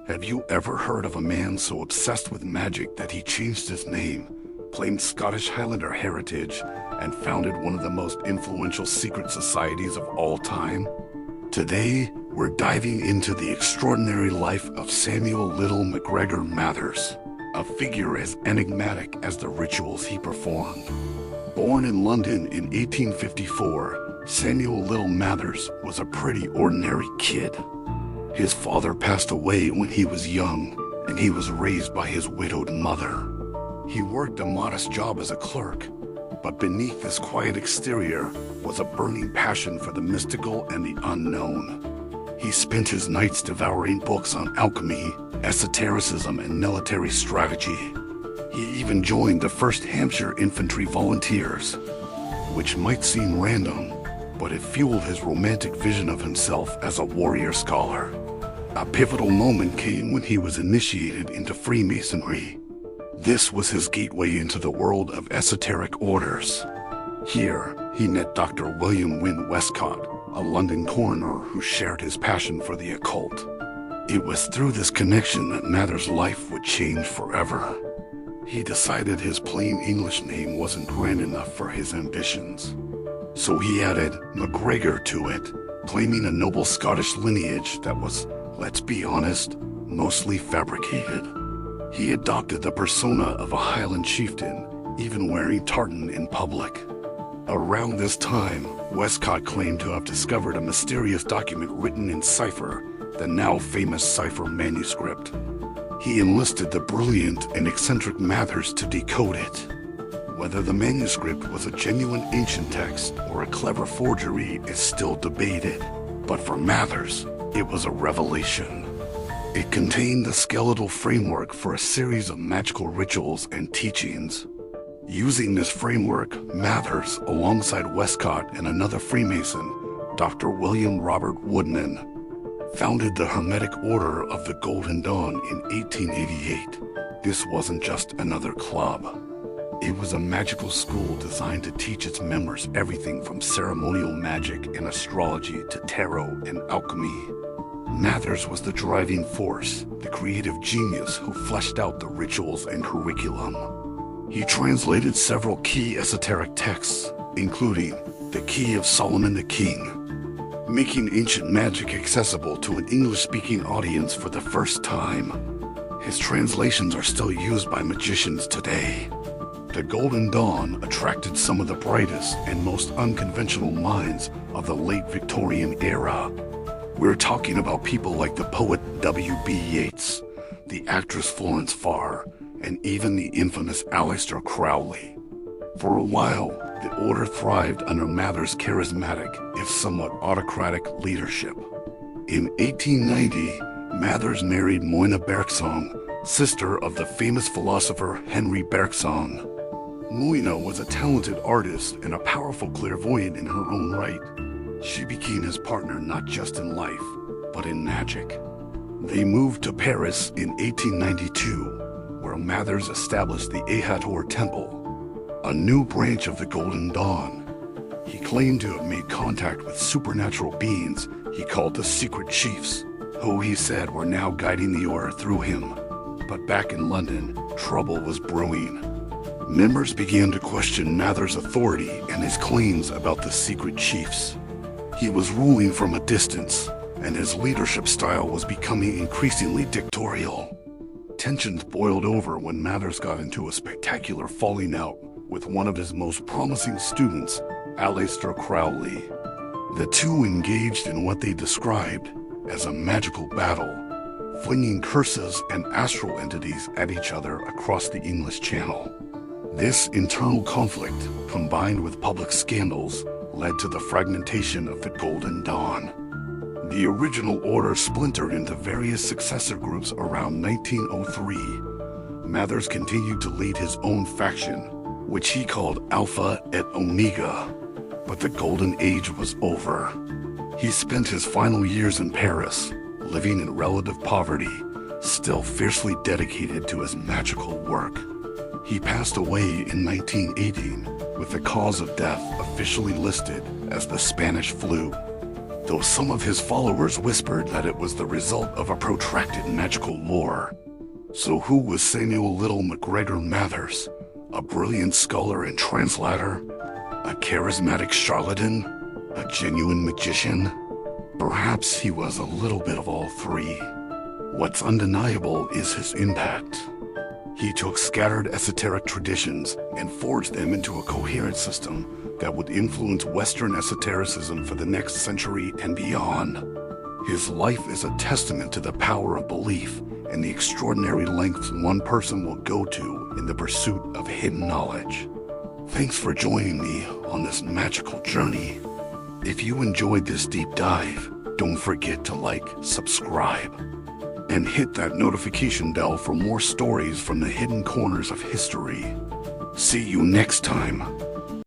Have you ever heard of a man so obsessed with magic that he changed his name, claimed Scottish Highlander heritage, and founded one of the most influential secret societies of all time? Today, we're diving into the extraordinary life of Samuel Liddell MacGregor Mathers, a figure as enigmatic as the rituals he performed. Born in London in 1854, Samuel Liddell Mathers was a pretty ordinary kid. His father passed away when he was young, and he was raised by his widowed mother. He worked a modest job as a clerk, but beneath this quiet exterior was a burning passion for the mystical and the unknown. He spent his nights devouring books on alchemy, esotericism, and military strategy. He even joined the 1st Hampshire Infantry Volunteers, which might seem random, but it fueled his romantic vision of himself as a warrior scholar. A pivotal moment came when he was initiated into Freemasonry. This was his gateway into the world of esoteric orders. Here, he met Dr. William Wynne Westcott, a London coroner who shared his passion for the occult. It was through this connection that Mathers' life would change forever. He decided his plain English name wasn't grand enough for his ambitions. So he added MacGregor to it, claiming a noble Scottish lineage that was, let's be honest, mostly fabricated. He adopted the persona of a Highland chieftain, even wearing tartan in public. Around this time, Westcott claimed to have discovered a mysterious document written in cipher, the now famous cipher manuscript. He enlisted the brilliant and eccentric Mathers to decode it. Whether the manuscript was a genuine ancient text or a clever forgery is still debated, but for Mathers, it was a revelation. It contained the skeletal framework for a series of magical rituals and teachings. Using this framework, Mathers, alongside Westcott and another Freemason, Dr. William Robert Woodman, founded the Hermetic Order of the Golden Dawn in 1888. This wasn't just another club. It was a magical school designed to teach its members everything from ceremonial magic and astrology to tarot and alchemy. Mathers was the driving force, the creative genius who fleshed out the rituals and curriculum. He translated several key esoteric texts, including the Key of Solomon the King, making ancient magic accessible to an English-speaking audience for the first time. His translations are still used by magicians today. The Golden Dawn attracted some of the brightest and most unconventional minds of the late Victorian era. We're talking about people like the poet W.B. Yeats, the actress Florence Farr, and even the infamous Aleister Crowley. For a while, the order thrived under Mathers' charismatic, if somewhat autocratic, leadership. In 1890, Mathers married Moina Bergsong, sister of the famous philosopher Henry Bergson. Moina was a talented artist and a powerful clairvoyant in her own right. She became his partner not just in life, but in magic. They moved to Paris in 1892, where Mathers established the Ehator Temple, a new branch of the Golden Dawn. He claimed to have made contact with supernatural beings he called the Secret Chiefs, who he said were now guiding the order through him. But back in London, trouble was brewing. Members began to question Mathers' authority and his claims about the Secret Chiefs. He was ruling from a distance, and his leadership style was becoming increasingly dictatorial. Tensions boiled over when Mathers got into a spectacular falling out with one of his most promising students, Aleister Crowley. The two engaged in what they described as a magical battle, flinging curses and astral entities at each other across the English Channel. This internal conflict, combined with public scandals, led to the fragmentation of the Golden Dawn. The original order splintered into various successor groups around 1903. Mathers continued to lead his own faction, which he called Alpha et Omega, but the Golden Age was over. He spent his final years in Paris, living in relative poverty, still fiercely dedicated to his magical work. He passed away in 1918, with the cause of death officially listed as the Spanish flu. though some of his followers whispered that it was the result of a protracted magical lore. So who was Samuel Liddell MacGregor Mathers? A brilliant scholar and translator? A charismatic charlatan? A genuine magician? Perhaps he was a little bit of all three. What's undeniable is his impact. He took scattered esoteric traditions and forged them into a coherent system that would influence Western esotericism for the next century and beyond. His life is a testament to the power of belief and the extraordinary lengths one person will go to in the pursuit of hidden knowledge. Thanks for joining me on this magical journey. If you enjoyed this deep dive, don't forget to like, subscribe, and hit that notification bell for more stories from the hidden corners of history. See you next time.